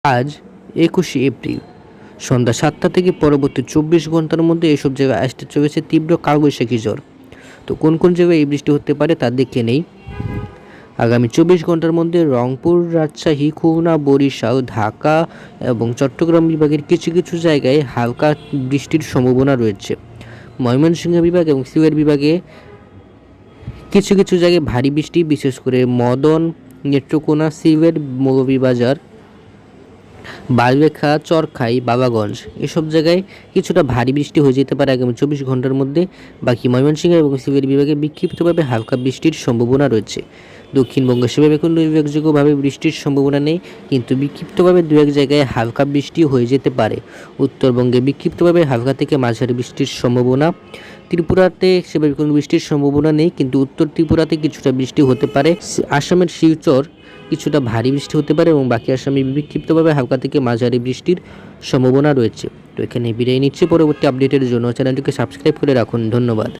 আজ 21শে এপ্রিল সন্ধ্যা 7টা থেকে পরবর্তী 24 ঘন্টার মধ্যে এসব জায়গায় আসতে চলেছে তীব্র কালবৈশাখী ঝড়। তো কোন কোন জায়গায় এই বৃষ্টি হতে পারে তা দেখে নেই। আগামী 24 ঘন্টার মধ্যে রংপুর, রাজশাহী, খুলনা, বরিশাল, ঢাকা এবং চট্টগ্রাম বিভাগের কিছু কিছু জায়গায় হালকা বৃষ্টির সম্ভাবনা রয়েছে। ময়মনসিংহ বিভাগ এবং সিলেট বিভাগে কিছু কিছু জায়গায় ভারী বৃষ্টি, বিশেষ করে মদন, নেত্রকোনা, সিলেট, মৌলভীবাজার, বালুরেখা, চরখাই, বাবাগঞ্জ এসব জায়গায় কিছুটা ভারী বৃষ্টি হয়ে যেতে পারে আগামী 24 ঘন্টার মধ্যে। বাকি ময়মনসিংহ এবং সিলেট বিভাগে বিক্ষিপ্তভাবে হালকা বৃষ্টির সম্ভাবনা রয়েছে। দক্ষিণবঙ্গে সেভাবে কোনো উল্লেখযোগ্যভাবে বৃষ্টির সম্ভাবনা নেই, কিন্তু বিক্ষিপ্তভাবে দু এক জায়গায় হালকা বৃষ্টি হয়ে যেতে পারে। উত্তরবঙ্গে বিক্ষিপ্তভাবে হালকা থেকে মাঝারি বৃষ্টির সম্ভাবনা। ত্রিপুরাতে সেভাবে কোনো বৃষ্টির সম্ভাবনা নেই, কিন্তু উত্তর ত্রিপুরাতে কিছুটা বৃষ্টি হতে পারে। আসামের শিলচর কিছুটা ভারী বৃষ্টি হতে পারে এবং বাকি আসামে বিক্ষিপ্তভাবে হালকা থেকে মাঝারি বৃষ্টির সম্ভাবনা রয়েছে। তো এখানে বিদায় নিচ্ছি। পরবর্তী আপডেটের জন্য চ্যানেলটিকে সাবস্ক্রাইব করে রাখুন। ধন্যবাদ।